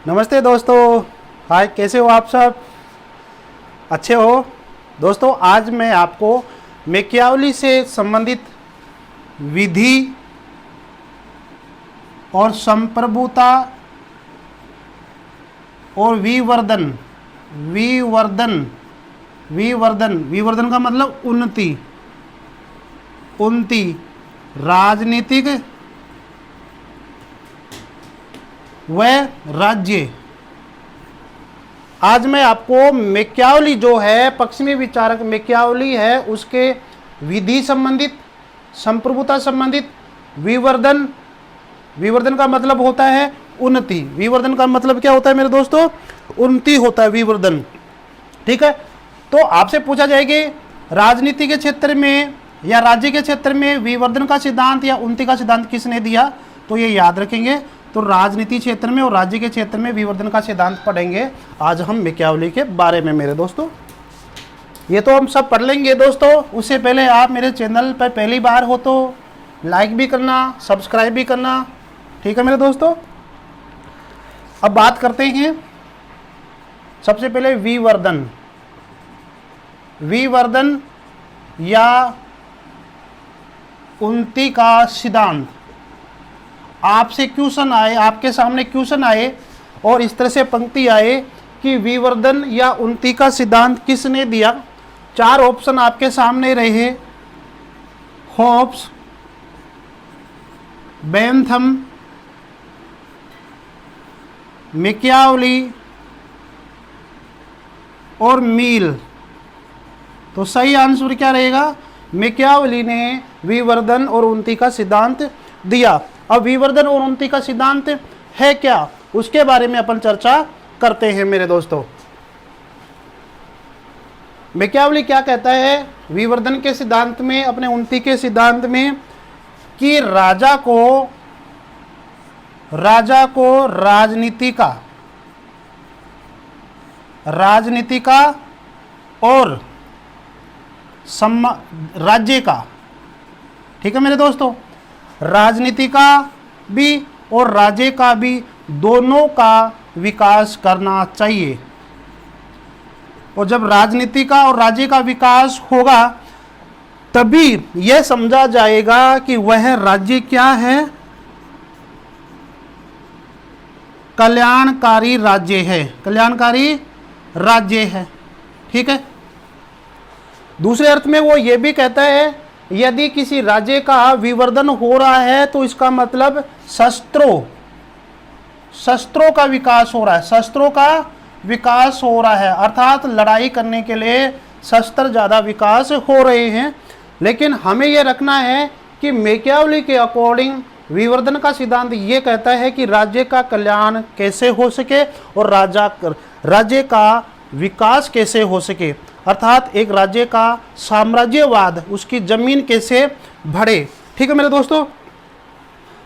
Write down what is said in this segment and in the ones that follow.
नमस्ते दोस्तों। हाय, कैसे हो आप सब? अच्छे हो? दोस्तों, आज मैं आपको मैकियावली से संबंधित विधि और संप्रभुता और विवर्धन विवर्धन विवर्धन विवर्धन का मतलब उन्नति उन्नति राजनीतिक व राज्य। आज मैं आपको मैकियावली जो है, पश्चिमी विचारक मैकियावली है, उसके विधि संबंधित, संप्रभुता संबंधित, विवर्धन विवर्धन का मतलब होता है उन्नति। विवर्धन का मतलब क्या होता है मेरे दोस्तों? उन्नति होता है विवर्धन। ठीक है, तो आपसे पूछा जाएगा राजनीति के क्षेत्र में या राज्य के क्षेत्र में विवर्धन का सिद्धांत या उन्नति का सिद्धांत किसने दिया, तो ये याद रखेंगे। तो राजनीति क्षेत्र में और राज्य के क्षेत्र में विवर्धन का सिद्धांत पढ़ेंगे आज हम मैकियावली के बारे में मेरे दोस्तों। ये तो हम सब पढ़ लेंगे दोस्तों। उससे पहले आप मेरे चैनल पर पहली बार हो तो लाइक भी करना, सब्सक्राइब भी करना। ठीक है मेरे दोस्तों, अब बात करते हैं सबसे पहले विवर्धन। विवर्धन या उन्नति का सिद्धांत। आपसे क्वेश्चन आए, आपके सामने क्वेश्चन आए और इस तरह से पंक्ति आए कि विवर्धन या उन्नति का सिद्धांत किसने दिया। चार ऑप्शन आपके सामने रहे: हॉब्स, बेंथम, मैकियावली और मील। तो सही आंसर क्या रहेगा? मैकियावली ने विवर्धन और उन्नति का सिद्धांत दिया। अब विवर्धन और उन्नति का सिद्धांत है क्या, उसके बारे में अपन चर्चा करते हैं मेरे दोस्तों। मैकियावली क्या कहता है विवर्धन के सिद्धांत में, अपने उन्नति के सिद्धांत में, कि राजा को राजनीति का और राज्य का, ठीक है मेरे दोस्तों, राजनीति का भी और राज्य का भी, दोनों का विकास करना चाहिए। और जब राजनीति का और राज्य का विकास होगा तभी यह समझा जाएगा कि वह राज्य क्या है, कल्याणकारी राज्य है, कल्याणकारी राज्य है। ठीक है, दूसरे अर्थ में वो ये भी कहता है यदि किसी राज्य का विवर्धन हो रहा है तो इसका मतलब शस्त्रों का विकास हो रहा है, शस्त्रों का विकास हो रहा है, अर्थात लड़ाई करने के लिए शस्त्र ज़्यादा विकास हो रहे हैं। लेकिन हमें यह रखना है कि मैकियावली के अकॉर्डिंग विवर्धन का सिद्धांत ये कहता है कि राज्य का कल्याण कैसे हो सके और राज्य का विकास कैसे हो सके, अर्थात एक राज्य का साम्राज्यवाद, उसकी जमीन कैसे बढ़े। ठीक है मेरे दोस्तों,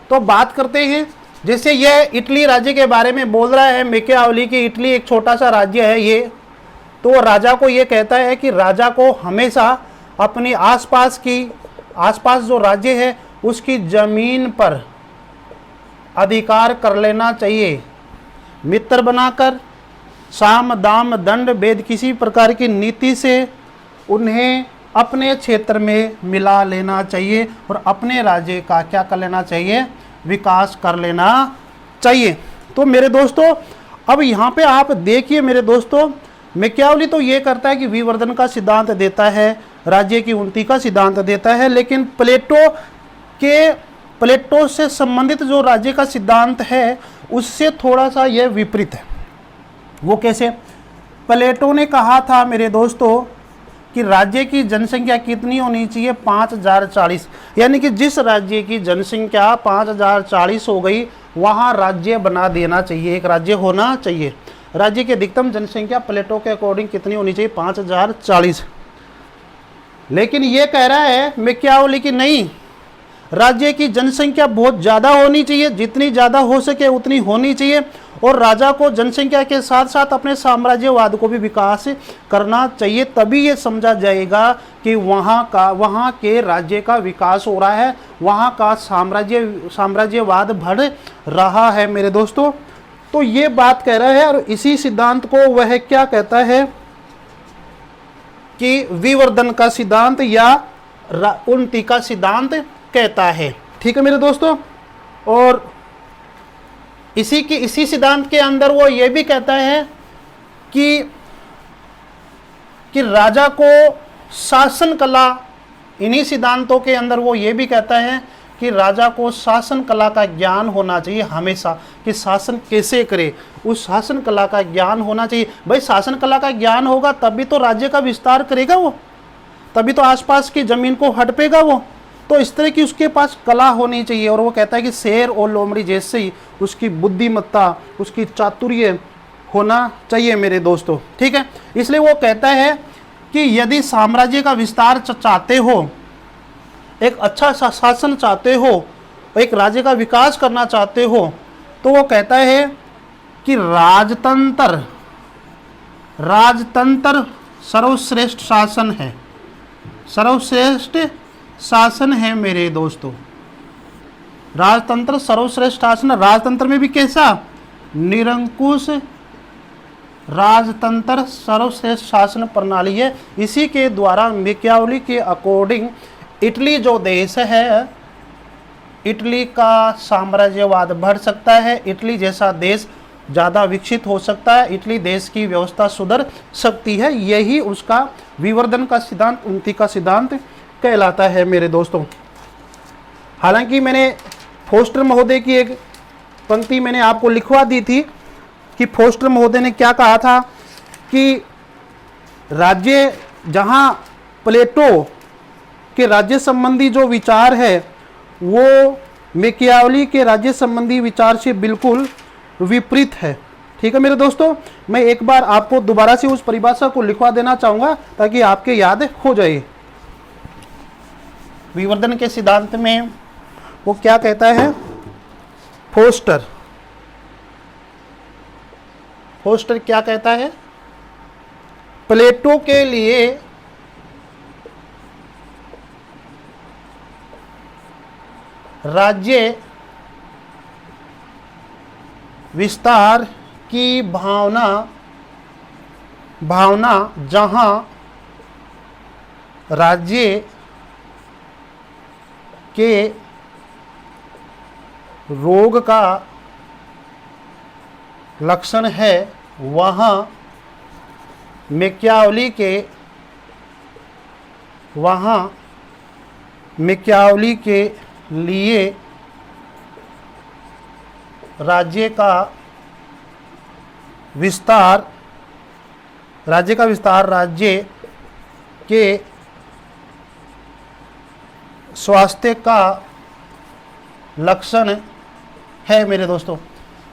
तो बात करते हैं। जैसे यह इटली राज्य के बारे में बोल रहा है मैकियावली की, इटली एक छोटा सा राज्य है ये, तो राजा को ये कहता है कि राजा को हमेशा अपनी आसपास जो राज्य है उसकी जमीन पर अधिकार कर लेना चाहिए, मित्र बनाकर साम दाम दंड भेद किसी प्रकार की नीति से उन्हें अपने क्षेत्र में मिला लेना चाहिए और अपने राज्य का क्या कर लेना चाहिए, विकास कर लेना चाहिए। तो मेरे दोस्तों, अब यहाँ पे आप देखिए मेरे दोस्तों, मैकियावली तो ये करता है कि विवर्धन का सिद्धांत देता है, राज्य की उन्नति का सिद्धांत देता है, लेकिन प्लेटो से संबंधित जो राज्य का सिद्धांत है उससे थोड़ा सा यह विपरीत है। वो कैसे? प्लेटो ने कहा था मेरे दोस्तों कि राज्य की जनसंख्या कितनी होनी चाहिए, 5040, यानी कि जिस राज्य की जनसंख्या 5040 हो गई वहाँ राज्य बना देना चाहिए, एक राज्य होना चाहिए। राज्य की अधिकतम जनसंख्या प्लेटो के अकॉर्डिंग कितनी होनी चाहिए, 5040। लेकिन ये कह रहा है मैकियावली की नहीं, राज्य की जनसंख्या बहुत ज़्यादा होनी चाहिए, जितनी ज़्यादा हो सके उतनी होनी चाहिए, और राजा को जनसंख्या के साथ साथ अपने साम्राज्यवाद को भी विकास करना चाहिए। तभी ये समझा जाएगा कि वहाँ के राज्य का विकास हो रहा है, वहाँ का साम्राज्यवाद बढ़ रहा है मेरे दोस्तों। तो ये बात कह रहा है, और इसी सिद्धांत को वह क्या कहता है कि विवर्धन का सिद्धांत या उन्नति का सिद्धांत कहता है। ठीक है मेरे दोस्तों, और इसी सिद्धांत के अंदर वो ये भी कहता है कि राजा को शासन कला, इन्हीं सिद्धांतों के अंदर वो ये भी कहता है कि राजा को शासन कला का ज्ञान होना चाहिए हमेशा, कि शासन कैसे करे उस शासन कला का ज्ञान होना चाहिए। भाई शासन कला का ज्ञान होगा तभी तो राज्य का विस्तार करेगा वो, तभी तो आसपास की जमीन को हड़पेगा वो। तो इस तरह की उसके पास कला होनी चाहिए। और वो कहता है कि शेर और लोमड़ी जैसे ही उसकी बुद्धिमत्ता, उसकी चातुर्य होना चाहिए मेरे दोस्तों। ठीक है, इसलिए वो कहता है कि यदि साम्राज्य का विस्तार चाहते हो, एक अच्छा शासन चाहते हो, एक राज्य का विकास करना चाहते हो, तो वो कहता है कि राजतंत्र सर्वश्रेष्ठ शासन है, सर्वश्रेष्ठ शासन है मेरे दोस्तों। राजतंत्र सर्वश्रेष्ठ शासन। राजतंत्र में भी कैसा? निरंकुश राजतंत्र सर्वश्रेष्ठ शासन प्रणाली है। इसी के द्वारा मैकियावेली के अकॉर्डिंग इटली जो देश है, इटली का साम्राज्यवाद बढ़ सकता है, इटली जैसा देश ज़्यादा विकसित हो सकता है, इटली देश की व्यवस्था सुधर सकती है। यही उसका विवर्धन का सिद्धांत, उन्नति का सिद्धांत कहलाता है मेरे दोस्तों। हालांकि मैंने फोस्टर महोदय की एक पंक्ति मैंने आपको लिखवा दी थी कि फोस्टर महोदय ने क्या कहा था कि राज्य, जहां प्लेटो के राज्य संबंधी जो विचार है वो मैकियावेली के राज्य संबंधी विचार से बिल्कुल विपरीत है। ठीक है मेरे दोस्तों, मैं एक बार आपको दोबारा से उस परिभाषा को लिखवा देना चाहूँगा ताकि आपके याद हो जाए। विवर्धन के सिद्धांत में वो क्या कहता है? फोस्टर क्या कहता है? प्लेटो के लिए राज्य विस्तार की भावना जहां राज्य के रोग का लक्षण है, वहां मैकियावेली के लिए राज्य का विस्तार राज्य के स्वास्थ्य का लक्षण है मेरे दोस्तों।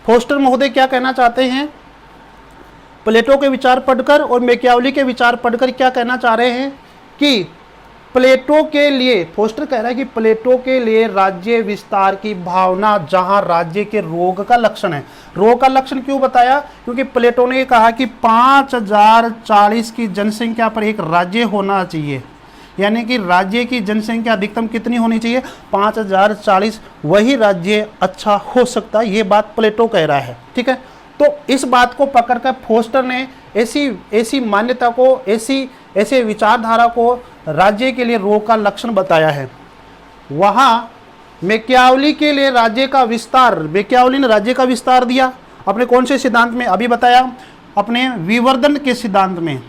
फोस्टर महोदय क्या कहना चाहते हैं? प्लेटो के विचार पढ़कर और मैकियावेली के विचार पढ़कर क्या कहना चाह रहे हैं कि प्लेटो के लिए, फोस्टर कह रहा है कि प्लेटो के लिए राज्य विस्तार की भावना जहां राज्य के रोग का लक्षण है। रोग का लक्षण क्यों बताया? क्योंकि प्लेटो ने कहा कि 5040 की जनसंख्या पर एक राज्य होना चाहिए, यानी कि राज्य की जनसंख्या अधिकतम कितनी होनी चाहिए? 5040, वही राज्य अच्छा हो सकता है। ये बात प्लेटो कह रहा है। ठीक है, तो इस बात को पकड़कर फोस्टर ने ऐसी मान्यता को, ऐसे विचारधारा को राज्य के लिए रोग का लक्षण बताया है। वहाँ मैकियावेली के लिए राज्य का विस्तार, मैकियावेली ने राज्य का विस्तार दिया अपने कौन से सिद्धांत में? अभी बताया, अपने विवर्धन के सिद्धांत में,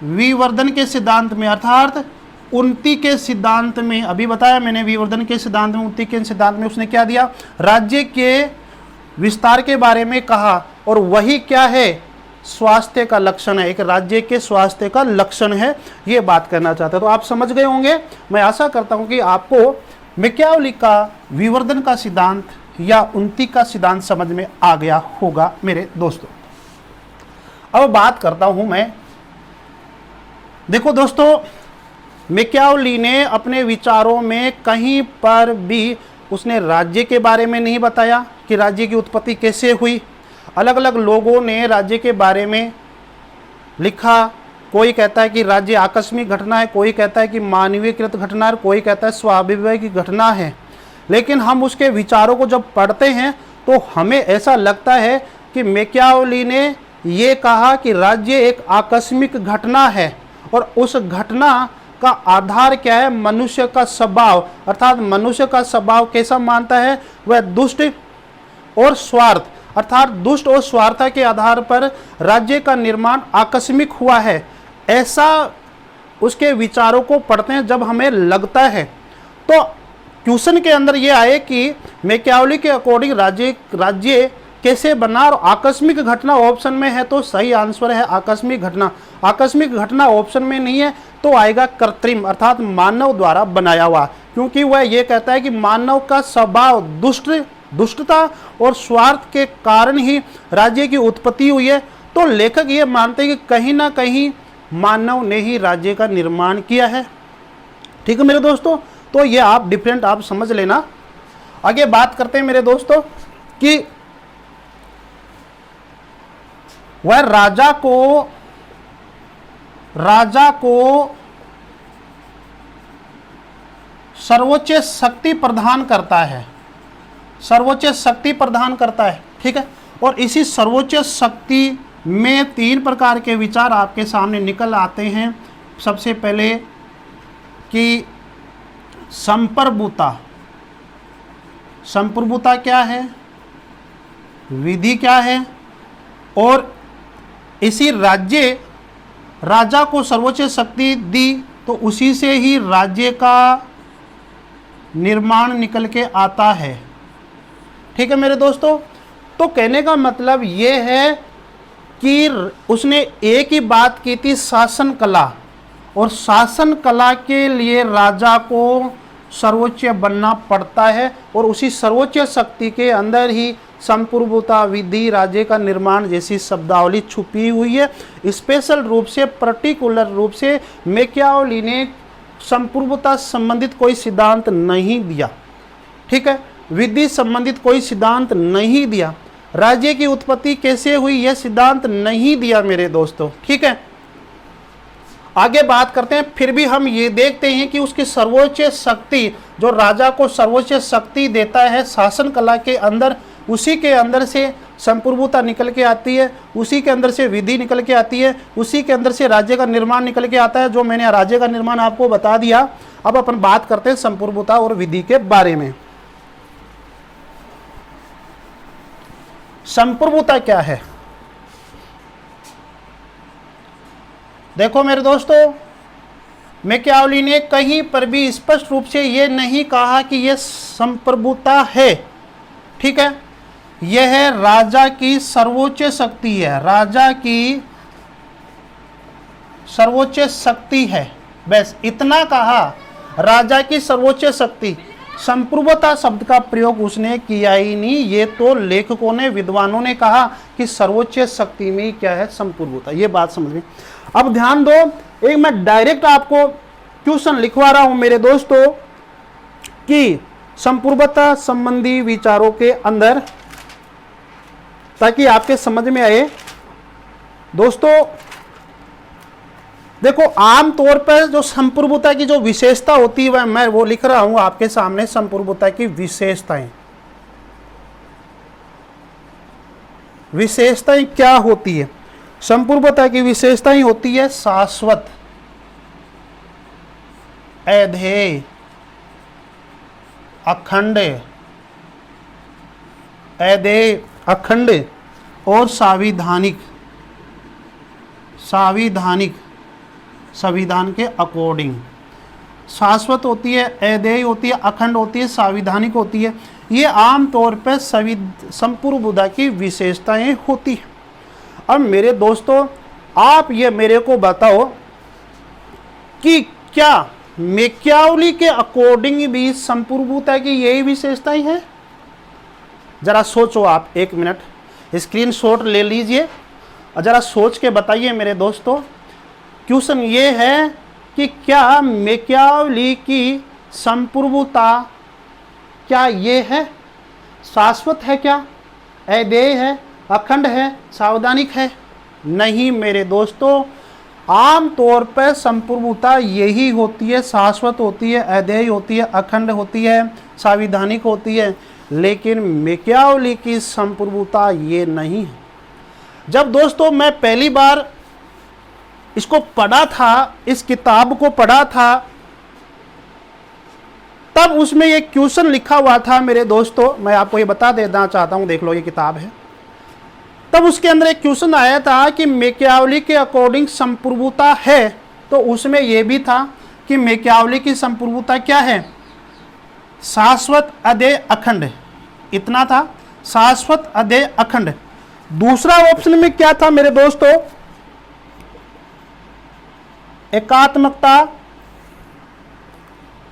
विवर्धन के सिद्धांत में अर्थात उन्नति के सिद्धांत में। अभी बताया मैंने, विवर्धन के सिद्धांत में, उन्नति के सिद्धांत में उसने क्या दिया? राज्य के विस्तार के बारे में कहा, और वही क्या है? स्वास्थ्य का लक्षण है, एक राज्य के स्वास्थ्य का लक्षण है, ये बात करना चाहते हैं। तो आप समझ गए होंगे। मैं आशा करता हूं कि आपको मैकियावेली का विवर्धन का सिद्धांत या उन्नति का सिद्धांत समझ में आ गया होगा मेरे दोस्तों। अब बात करता हूं मैं, देखो दोस्तों, मैकियावेली ने अपने विचारों में कहीं पर भी उसने राज्य के बारे में नहीं बताया कि राज्य की उत्पत्ति कैसे हुई। अलग अलग लोगों ने राज्य के बारे में लिखा। कोई कहता है कि राज्य आकस्मिक घटना है, कोई कहता है कि मानवीयकृत घटना है, कोई कहता है स्वाभाविक घटना है। लेकिन हम उसके विचारों को जब पढ़ते हैं तो हमें ऐसा लगता है कि मैकियावेली ने ये कहा कि राज्य एक आकस्मिक घटना है और उस घटना का आधार क्या है, मनुष्य का स्वभाव, अर्थात मनुष्य का स्वभाव कैसा मानता है, वह दुष्ट और स्वार्थ, अर्थात दुष्ट और स्वार्थ के आधार पर राज्य का निर्माण आकस्मिक हुआ है, ऐसा उसके विचारों को पढ़ते हैं जब हमें लगता है। तो क्वेश्चन के अंदर ये आए कि मैकियावेली के अकॉर्डिंग राज्य कैसे बना, और आकस्मिक घटना ऑप्शन में है तो सही आंसर है आकस्मिक घटना। आकस्मिक घटना ऑप्शन में नहीं है तो आएगा कृत्रिम, अर्थात मानव द्वारा बनाया हुआ, क्योंकि वह यह कहता है कि मानव का स्वभाव दुष्टता और स्वार्थ के कारण ही राज्य की उत्पत्ति हुई है। तो लेखक ये मानते हैं कि कहीं ना कहीं मानव ने ही राज्य का निर्माण किया है। ठीक है मेरे दोस्तों, तो ये आप डिफरेंट आप समझ लेना। आगे बात करते हैं मेरे दोस्तों कि वह राजा को सर्वोच्च शक्ति प्रदान करता है, सर्वोच्च शक्ति प्रदान करता है। ठीक है, और इसी सर्वोच्च शक्ति में 3 प्रकार के विचार आपके सामने निकल आते हैं। सबसे पहले कि संप्रभुता, संप्रभुता क्या है, विधि क्या है, और इसी राजा को सर्वोच्च शक्ति दी तो उसी से ही राज्य का निर्माण निकल के आता है। ठीक है मेरे दोस्तों, तो कहने का मतलब ये है कि उसने एक ही बात की थी, शासन कला, और शासन कला के लिए राजा को सर्वोच्च बनना पड़ता है, और उसी सर्वोच्च शक्ति के अंदर ही संप्रभुता, विधि, राज्य का निर्माण जैसी शब्दावली छुपी हुई है। स्पेशल रूप से, पर्टिकुलर रूप से मैकियावेली ने संप्रभुता संबंधित कोई सिद्धांत नहीं दिया। ठीक है, विधि संबंधित कोई सिद्धांत नहीं दिया, राज्य की उत्पत्ति कैसे हुई यह सिद्धांत नहीं दिया मेरे दोस्तों। ठीक है, आगे बात करते हैं। फिर भी हम ये देखते हैं कि उसकी सर्वोच्च शक्ति, जो राजा को सर्वोच्च शक्ति देता है शासन कला के अंदर, उसी के अंदर से संप्रभुता निकल के आती है, उसी के अंदर से विधि निकल के आती है, उसी के अंदर से राज्य का निर्माण निकल के आता है, जो मैंने राज्य का निर्माण आपको बता दिया। अब अपन बात करते हैं संप्रभुता और विधि के बारे में। संप्रभुता क्या है? देखो मेरे दोस्तों, मैकियावेली ने कहीं पर भी स्पष्ट रूप से ये नहीं कहा कि यह संप्रभुता है। ठीक है, यह है राजा की सर्वोच्च शक्ति है, राजा की सर्वोच्च शक्ति है, बस इतना कहा, राजा की सर्वोच्च शक्ति। संप्रभुता शब्द का प्रयोग उसने किया ही नहीं, ये तो लेखकों ने, विद्वानों ने कहा कि सर्वोच्च शक्ति में क्या है, संप्रभुता। ये बात समझ में। अब ध्यान दो, एक मैं डायरेक्ट आपको क्वेश्चन लिखवा रहा हूं मेरे दोस्तों कि संप्रभुता संबंधी विचारों के अंदर, ताकि आपके समझ में आए। दोस्तों देखो, आम तौर पर जो संप्रभुता की जो विशेषता होती है, मैं वो लिख रहा हूं आपके सामने। संप्रभुता की विशेषताएं, विशेषताएं क्या होती है? संप्रभुता की विशेषताएं होती है शाश्वत, अधेय, अखंड, अधेय, अखंड और साविधानिक। साविधानिक, संविधान के अकॉर्डिंग। शाश्वत होती है, अधेय होती है, अखंड होती है, साविधानिक होती है। ये आम तौर पर संप्रभुता की विशेषताएं होती है। अब मेरे दोस्तों, आप ये मेरे को बताओ कि क्या मैकियावेली के अकॉर्डिंग भी संप्रभुता की यही विशेषताएं हैं? जरा सोचो आप, 1 मिनट स्क्रीनशॉट ले लीजिए और जरा सोच के बताइए मेरे दोस्तों। क्वेश्चन ये है कि क्या मैकियावेली की संप्रभुता क्या ये है, शाश्वत है, क्या अधेय है, अखंड है, सावधानिक है? नहीं मेरे दोस्तों, आम तौर पर संप्रभुता यही होती है, शाश्वत होती है, अधेय होती है, अखंड होती है, साविधानिक होती है। लेकिन मैकियावली की संप्रभुता ये नहीं है। जब दोस्तों मैं पहली बार इसको पढ़ा था, इस किताब को पढ़ा था, तब उसमें एक क्वेश्चन लिखा हुआ था मेरे दोस्तों, मैं आपको ये बता देना चाहता हूं, देख लो ये किताब है। तब उसके अंदर एक क्वेश्चन आया था कि मैकियावली के अकॉर्डिंग संप्रभुता है, तो उसमें यह भी था कि मैकियावली की संप्रभुता क्या है, शाश्वत अदेय अखंड, इतना था, शाश्वत अदेय अखंड। दूसरा ऑप्शन में क्या था मेरे दोस्तों, एकात्मकता,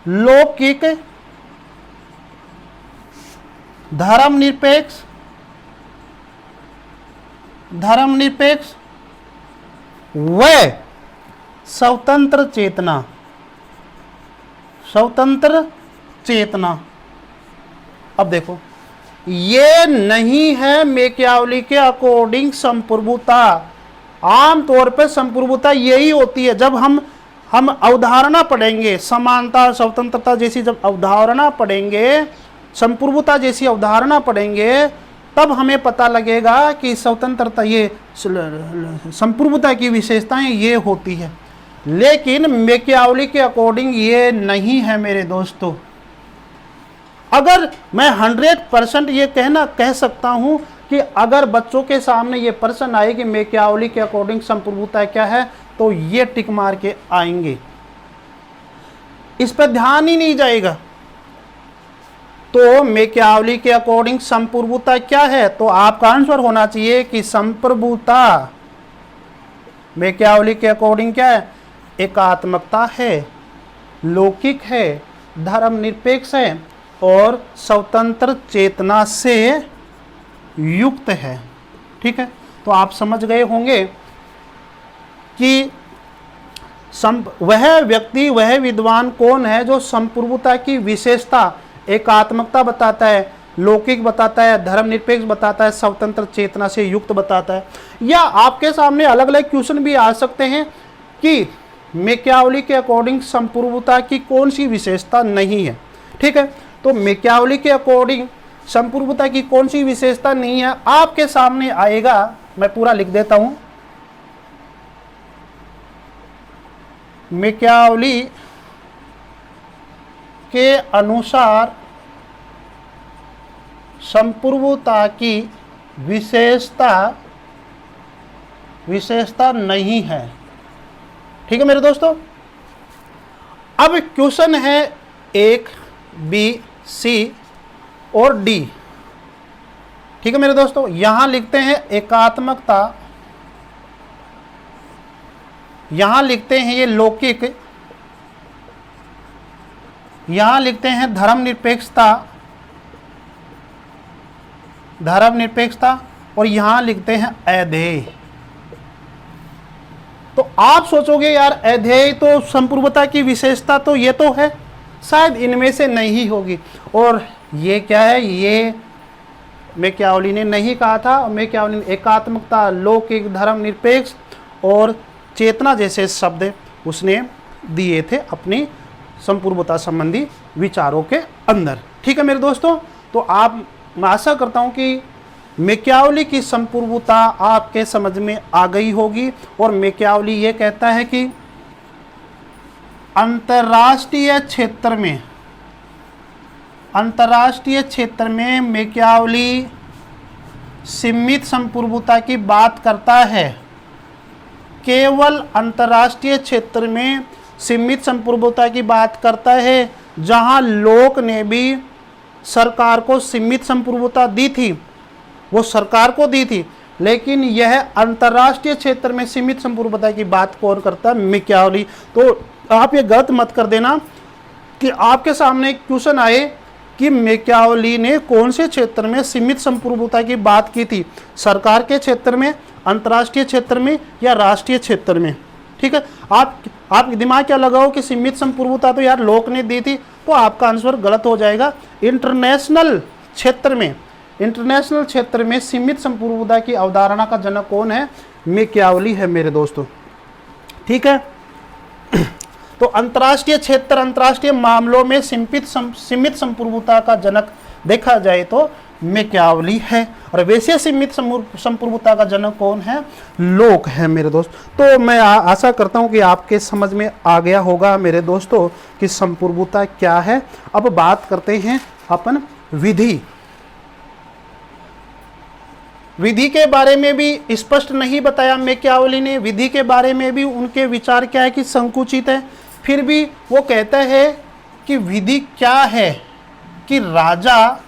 लौकिक, धर्मनिरपेक्ष, व स्वतंत्र चेतना, स्वतंत्र चेतना। अब देखो, ये नहीं है मैकियावली के अकॉर्डिंग संप्रभुता। आमतौर पर संप्रभुता यही होती है, जब हम अवधारणा पढ़ेंगे, समानता, स्वतंत्रता जैसी जब अवधारणा पढ़ेंगे, संप्रभुता जैसी अवधारणा पढ़ेंगे, तब हमें पता लगेगा कि स्वतंत्रता, ये संप्रभुता की विशेषताएं ये होती है। लेकिन मैकियावली के अकॉर्डिंग ये नहीं है मेरे दोस्तों। अगर मैं 100% ये कह सकता हूं कि अगर बच्चों के सामने ये प्रश्न आए कि मैकियावली के अकॉर्डिंग संप्रभुता क्या है, तो ये टिक मार के आएंगे, इस पर ध्यान ही नहीं जाएगा। तो मैकियावली के अकॉर्डिंग संप्रभुता क्या है, तो आपका आंसर होना चाहिए कि संप्रभुता मैकियावली के अकॉर्डिंग क्या है, एकात्मकता है, लौकिक है, धर्मनिरपेक्ष है और स्वतंत्र चेतना से युक्त है। ठीक है, तो आप समझ गए होंगे कि वह व्यक्ति, वह विद्वान कौन है जो संप्रभुता की विशेषता, एकात्मकता बताता है, लौकिक बताता है, धर्मनिरपेक्ष बताता है, स्वतंत्र चेतना से युक्त बताता है। या आपके सामने अलग अलग क्वेश्चन भी आ सकते हैं कि मैकियावली के अकॉर्डिंग संप्रभुता की कौन सी विशेषता नहीं है। ठीक है, तो मैकियावली के अकॉर्डिंग संप्रभुता की कौन सी विशेषता नहीं है, आपके सामने आएगा। मैं पूरा लिख देता हूं। मैकियावली के अनुसार संप्रभुता की विशेषता नहीं है। ठीक है मेरे दोस्तों, अब क्वेश्चन है 1, B, C और D। ठीक है मेरे दोस्तों, यहां लिखते हैं एकात्मकता, यहां लिखते हैं ये लौकिक, यहां लिखते हैं धर्मनिरपेक्षता और यहां लिखते हैं अध्येय। तो आप सोचोगे यार अध्येय तो संप्रभुता की विशेषता तो ये तो है, शायद इनमें से नहीं होगी। और ये क्या है, ये मैकियावली ने नहीं कहा था। मैकियावली ने एकात्मकता, लौकिक, धर्मनिरपेक्ष और चेतना जैसे शब्द उसने दिए थे अपनी संप्रभुता संबंधी विचारों के अंदर। ठीक है मेरे दोस्तों, तो मैं आशा करता हूं कि मैकियावली की संप्रभुता आपके समझ में आ गई होगी। और मैकियावली ये कहता है कि अंतर्राष्ट्रीय क्षेत्र में मैकियावली सीमित संप्रभुता की बात करता है। केवल अंतर्राष्ट्रीय क्षेत्र में सीमित संप्रभुता की बात करता है, जहां लोक ने भी सरकार को सीमित संप्रभुता दी थी, वो सरकार को दी थी। लेकिन यह अंतर्राष्ट्रीय क्षेत्र में सीमित संप्रभुता की बात कौन करता है, मैकियावली। तो आप ये गलत मत कर देना कि आपके सामने एक क्वेश्चन आए कि मैकियावली ने कौन से क्षेत्र में सीमित संप्रभुता की बात की थी, सरकार के क्षेत्र में, अंतर्राष्ट्रीय क्षेत्र में या राष्ट्रीय क्षेत्र में। ठीक है, आप दिमाग क्या लगाओ कि सीमित संप्रभुता तो यार लोक ने दी थी, तो आपका आंसर गलत हो जाएगा। इंटरनेशनल क्षेत्र में सीमित संप्रभुता की अवधारणा का जनक कौन है, मैकियावली है मेरे दोस्तों। ठीक है, तो अंतर्राष्ट्रीय मामलों में सीमित संप्रभुता का जनक देखा जाए तो मैकियावली है। और वैसे सीमित संप्रभुता का जनक कौन है? लोक है मेरे दोस्त। तो मैं आशा करता हूं कि आपके समझ में आ गया होगा मेरे दोस्तों कि संप्रभुता क्या है। अब बात करते हैं अपन विधि। विधि के बारे में भी स्पष्ट नहीं बताया मैकियावली ने, विधि के बारे में भी उनके विचार क्या है कि संकुचित है। फिर भी वो कहता है कि विधि क्या है कि राजा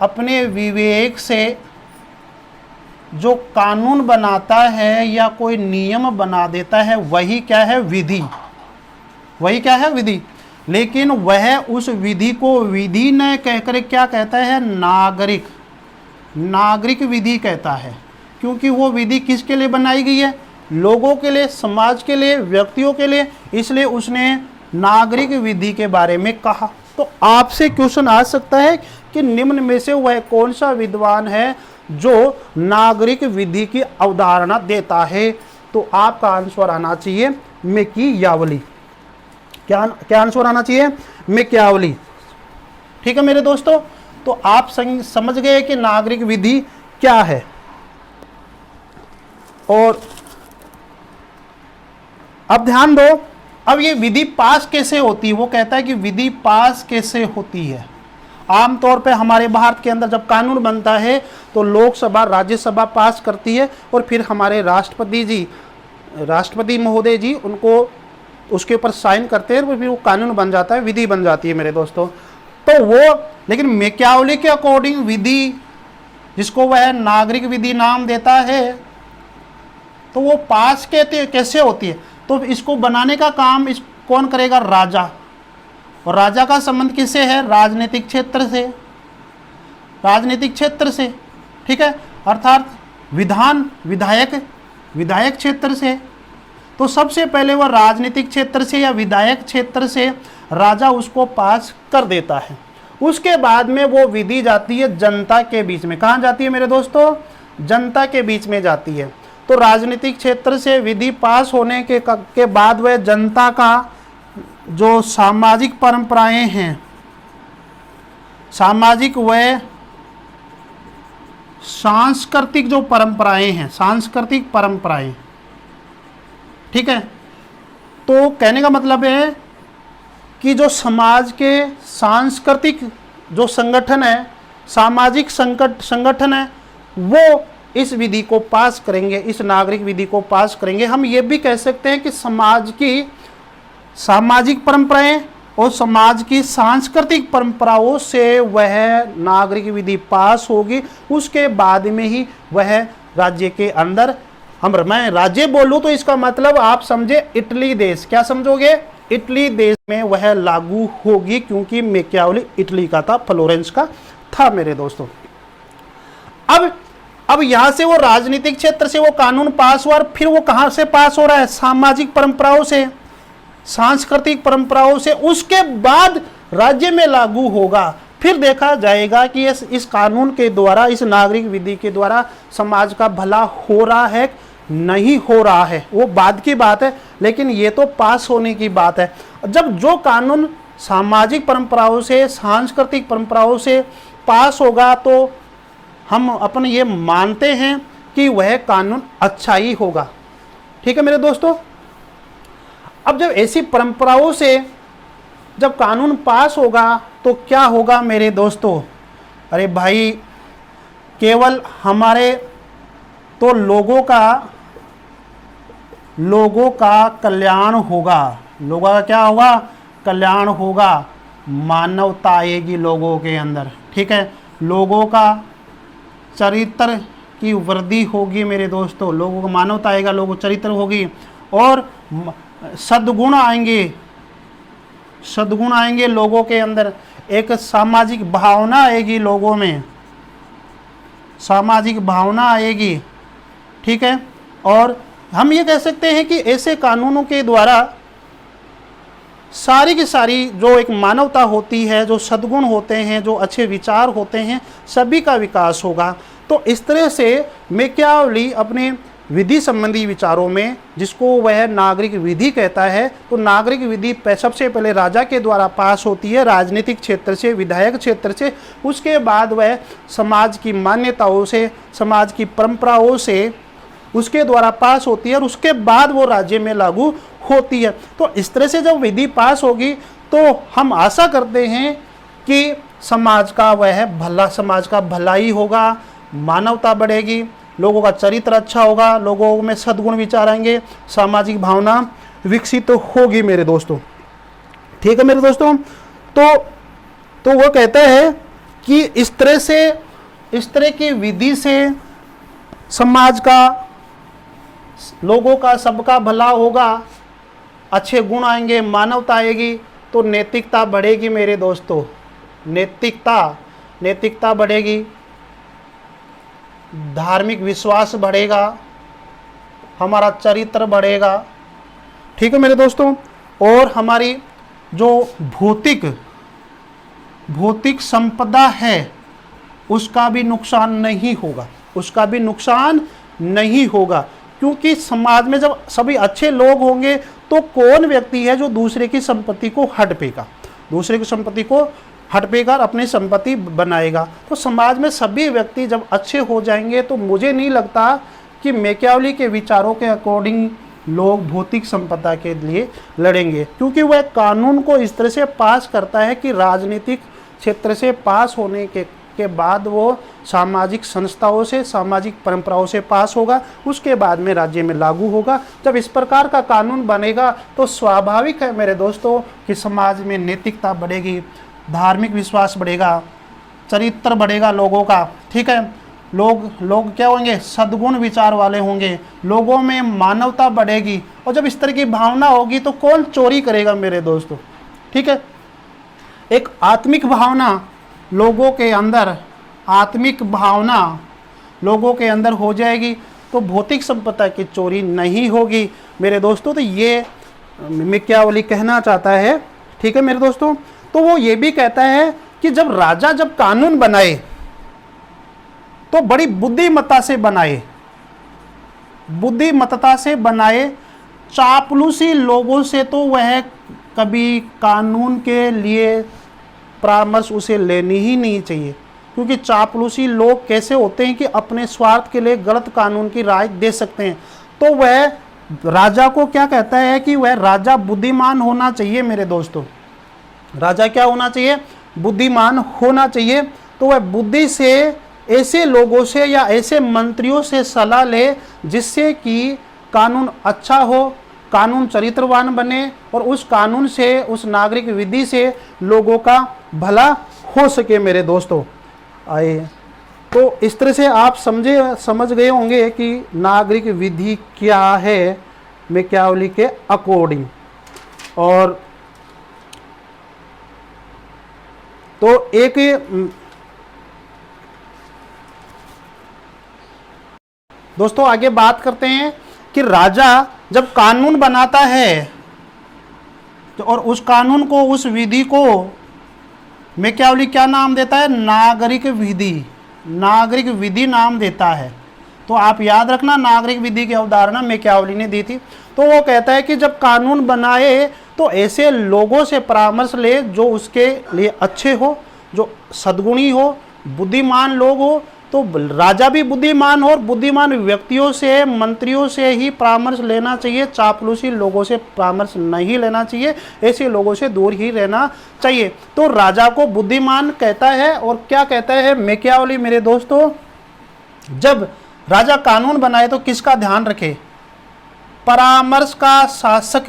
अपने विवेक से जो कानून बनाता है या कोई नियम बना देता है वही क्या है? विधि। वही क्या है? विधि। लेकिन वह उस विधि को विधि न कहकर क्या कहता है? नागरिक। नागरिक विधि कहता है, क्योंकि वो विधि किसके लिए बनाई गई है? लोगों के लिए, समाज के लिए, व्यक्तियों के लिए, इसलिए उसने नागरिक विधि के बारे में कहा। तो आपसे क्वेश्चन आ सकता है कि निम्न में से वह कौन सा विद्वान है जो नागरिक विधि की अवधारणा देता है? तो आपका आंसर आना चाहिए मैकियावली। क्या आंसर आना चाहिए? मैकियावली। ठीक है मेरे दोस्तों, तो आप समझ गए कि नागरिक विधि क्या है। और अब ध्यान दो, अब ये विधि पास कैसे होती है? वो कहता है कि विधि पास कैसे होती है। आमतौर पे हमारे भारत के अंदर जब कानून बनता है तो लोकसभा, राज्यसभा पास करती है और फिर हमारे राष्ट्रपति महोदय जी उनको उसके ऊपर साइन करते हैं और फिर वो कानून बन जाता है, विधि बन जाती है मेरे दोस्तों। तो वो, लेकिन मैकियावली के अकॉर्डिंग विधि, जिसको वह नागरिक विधि नाम देता है, तो वो पास कैसे होती है? तो इसको बनाने का काम कौन करेगा? राजा। और राजा का संबंध किससे है? राजनीतिक क्षेत्र से। राजनीतिक क्षेत्र से, ठीक है, अर्थात विधायक क्षेत्र से। तो सबसे पहले वह राजनीतिक क्षेत्र से या विधायक क्षेत्र से राजा उसको पास कर देता है। उसके बाद में वो विधि जाती है जनता के बीच में। कहाँ जाती है मेरे दोस्तों? जनता के बीच में जाती है। तो राजनीतिक क्षेत्र से विधि पास होने के बाद वह जनता का जो सामाजिक परंपराएं हैं, सामाजिक व सांस्कृतिक जो परंपराएं हैं, सांस्कृतिक परंपराएं, ठीक है, तो कहने का मतलब है कि जो समाज के सांस्कृतिक जो संगठन है, सामाजिक संगठन है, वो इस विधि को पास करेंगे, इस नागरिक विधि को पास करेंगे। हम ये भी कह सकते हैं कि समाज की सामाजिक परंपराएं और समाज की सांस्कृतिक परंपराओं से वह नागरिक विधि पास होगी। उसके बाद में ही वह राज्य के अंदर, मैं राज्य बोलूं तो इसका मतलब आप समझे इटली देश। क्या समझोगे? इटली देश में वह लागू होगी, क्योंकि मैकियावली इटली का था, फ्लोरेंस का था मेरे दोस्तों। अब यहां से वो राजनीतिक क्षेत्र से वो कानून पास हुआ, और फिर वो कहां से पास हो रहा है? सामाजिक परंपराओं से, सांस्कृतिक परंपराओं से। उसके बाद राज्य में लागू होगा। फिर देखा जाएगा कि इस कानून के द्वारा, इस नागरिक विधि के द्वारा समाज का भला हो रहा है, नहीं हो रहा है, वो बाद की बात है, लेकिन ये तो पास होने की बात है। जब जो कानून सामाजिक परंपराओं से, सांस्कृतिक परंपराओं से पास होगा तो हम अपन ये मानते हैं कि वह कानून अच्छा ही होगा। ठीक है मेरे दोस्तों। अब जब ऐसी परंपराओं से जब कानून पास होगा तो क्या होगा मेरे दोस्तों? अरे भाई, केवल हमारे तो लोगों का कल्याण होगा। लोगों का क्या होगा? कल्याण होगा। मानवता आएगी लोगों के अंदर, ठीक है, लोगों का चरित्र की वृद्धि होगी मेरे दोस्तों। लोगों को मानवता आएगा, लोगों को चरित्र होगी, और सद्गुण आएंगे लोगों के अंदर। एक सामाजिक भावना आएगी लोगों में, सामाजिक भावना आएगी, ठीक है। और हम ये कह सकते हैं कि ऐसे कानूनों के द्वारा सारी की सारी जो एक मानवता होती है, जो सद्गुण होते हैं, जो अच्छे विचार होते हैं, सभी का विकास होगा। तो इस तरह से मैकियावली अपने विधि संबंधी विचारों में, जिसको वह नागरिक विधि कहता है, तो नागरिक विधि सबसे पहले राजा के द्वारा पास होती है, राजनीतिक क्षेत्र से, विधायक क्षेत्र से। उसके बाद वह समाज की मान्यताओं से, समाज की परंपराओं से उसके द्वारा पास होती है, और उसके बाद वो राज्य में लागू होती है। तो इस तरह से जब विधि पास होगी तो हम आशा करते हैं कि समाज का वह भला, समाज का भलाई होगा, मानवता बढ़ेगी, लोगों का चरित्र अच्छा होगा, लोगों में सद्गुण विचार आएंगे, सामाजिक भावना विकसित होगी मेरे दोस्तों। ठीक है मेरे दोस्तों, तो वो कहता है कि इस तरह की विधि से समाज का, लोगों का, सबका भला होगा, अच्छे गुण आएंगे, मानवता आएगी, तो नैतिकता बढ़ेगी मेरे दोस्तों। नैतिकता बढ़ेगी, धार्मिक विश्वास बढ़ेगा, हमारा चरित्र बढ़ेगा। ठीक है मेरे दोस्तों, और हमारी जो भौतिक संपदा है उसका भी नुकसान नहीं होगा, क्योंकि समाज में जब सभी अच्छे लोग होंगे तो कौन व्यक्ति है जो दूसरे की संपत्ति को हड़पेगा और अपनी संपत्ति बनाएगा। तो समाज में सभी व्यक्ति जब अच्छे हो जाएंगे तो मुझे नहीं लगता कि मैकियावेली के विचारों के अकॉर्डिंग लोग भौतिक संपदा के लिए लड़ेंगे, क्योंकि वह कानून को इस तरह से पास करता है कि राजनीतिक क्षेत्र से पास होने के बाद वो सामाजिक संस्थाओं से, सामाजिक परंपराओं से पास होगा, उसके बाद में राज्य में लागू होगा। जब इस प्रकार का कानून बनेगा तो स्वाभाविक है मेरे दोस्तों कि समाज में नैतिकता बढ़ेगी, धार्मिक विश्वास बढ़ेगा, चरित्र बढ़ेगा लोगों का। ठीक है, लोग क्या होंगे, सद्गुण विचार वाले होंगे, लोगों में मानवता बढ़ेगी, और जब इस तरह की भावना होगी तो कौन चोरी करेगा मेरे दोस्तों। ठीक है, एक आत्मिक भावना लोगों के अंदर हो जाएगी तो भौतिक संपदा की चोरी नहीं होगी मेरे दोस्तों। तो ये मैकियावेली कहना चाहता है। ठीक है मेरे दोस्तों, तो वो ये भी कहता है कि जब राजा कानून बनाए तो बड़ी बुद्धिमत्ता से बनाए, चापलूसी लोगों से तो वह कभी कानून के लिए परामर्श उसे लेनी ही नहीं चाहिए, क्योंकि चापलूसी लोग कैसे होते हैं कि अपने स्वार्थ के लिए गलत कानून की राय दे सकते हैं। तो वह राजा को क्या कहता है कि वह राजा बुद्धिमान होना चाहिए मेरे दोस्तों। राजा क्या होना चाहिए, बुद्धिमान होना चाहिए। तो वह बुद्धि से ऐसे लोगों से या ऐसे मंत्रियों से सलाह ले जिससे कि कानून अच्छा हो, कानून चरित्रवान बने, और उस कानून से, उस नागरिक विधि से लोगों का भला हो सके मेरे दोस्तों। आए तो इस तरह से आप समझ गए होंगे कि नागरिक विधि क्या है मैकियावेली के अकॉर्डिंग। और तो एक दोस्तों आगे बात करते हैं कि राजा जब कानून बनाता है तो, और उस कानून को, उस विधि को मैकियावेली क्या नाम देता है, नागरिक विधि नाम देता है। तो आप याद रखना, नागरिक विधि की अवधारणा मैकियावेली ने दी थी। तो वो कहता है कि जब कानून बनाए तो ऐसे लोगों से परामर्श ले जो उसके लिए अच्छे हो, जो सद्गुणी हो, बुद्धिमान लोग हो। तो राजा भी बुद्धिमान हो, और बुद्धिमान व्यक्तियों से, मंत्रियों से ही परामर्श लेना चाहिए, चापलूसी लोगों से परामर्श नहीं लेना चाहिए, ऐसे लोगों से दूर ही रहना चाहिए। तो राजा को बुद्धिमान कहता है। और क्या कहता है मैकियावेली मेरे दोस्तों, जब राजा कानून बनाए तो किसका ध्यान रखे, परामर्श शासक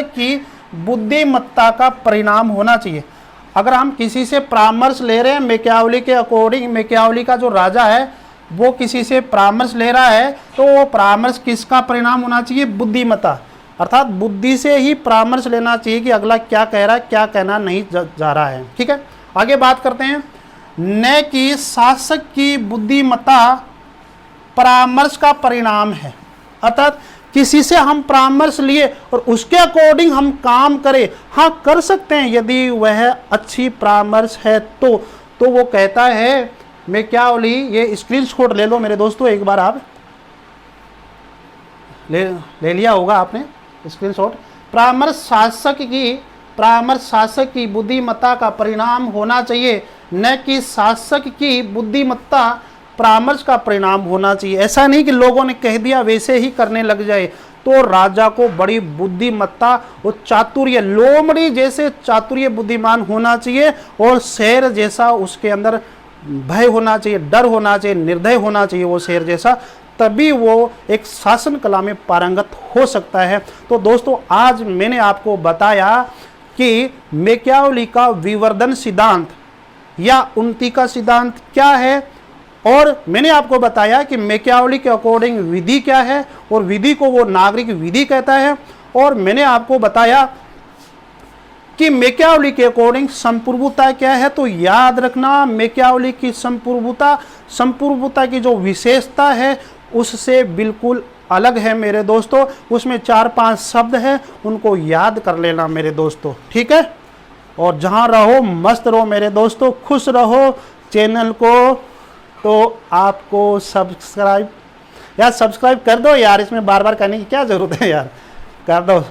की बुद्धिमत्ता का परिणाम होना चाहिए। अगर हम किसी से परामर्श ले रहे हैं मैकियावेली के अकॉर्डिंग, मैकियावेली का जो राजा है वो किसी से परामर्श ले रहा है, तो वो परामर्श किसका परिणाम होना चाहिए, बुद्धिमत्ता, अर्थात बुद्धि से ही परामर्श लेना चाहिए कि अगला क्या कह रहा है, क्या कहना नहीं जा रहा है। ठीक है, आगे बात करते हैं। न कि शासक की बुद्धिमत्ता परामर्श का परिणाम है, अर्थात किसी से हम परामर्श लिए और उसके अकॉर्डिंग हम काम करें, हाँ कर सकते हैं यदि वह अच्छी परामर्श है तो वो कहता है मैकियावली, ये स्क्रीनशॉट ले लो मेरे दोस्तों, एक बार आप ले लिया होगा आपने स्क्रीनशॉट। परामर्श शासक की बुद्धिमत्ता का परिणाम होना चाहिए, न कि शासक की बुद्धिमत्ता परामर्श का परिणाम होना चाहिए। ऐसा नहीं कि लोगों ने कह दिया वैसे ही करने लग जाए। तो राजा को बड़ी बुद्धिमत्ता और चातुर्य, लोमड़ी जैसे चातुर्य बुद्धिमान होना चाहिए, और शेर जैसा उसके अंदर भय होना चाहिए, डर होना चाहिए, निर्दय होना चाहिए वो शेर जैसा, तभी वो एक शासन कला में पारंगत हो सकता है। तो दोस्तों आज मैंने आपको बताया कि मैकियावली का विवर्धन सिद्धांत या उन्नति का सिद्धांत क्या है, और मैंने आपको बताया कि मैकियावली के अकॉर्डिंग विधि क्या है, और विधि को वो नागरिक विधि कहता है। और मैंने आपको बताया कि मैकियावली के अकॉर्डिंग संपूर्वता क्या है। तो याद रखना, मैकियावली की संपूर्वता की जो विशेषता है उससे बिल्कुल अलग है मेरे दोस्तों। उसमें 4-5 शब्द हैं, उनको याद कर लेना मेरे दोस्तों, ठीक है। और जहां रहो मस्त रहो मेरे दोस्तों, खुश रहो। चैनल को तो आपको सब्सक्राइब कर दो यार, इसमें बार बार करने की क्या ज़रूरत है यार, कर दो।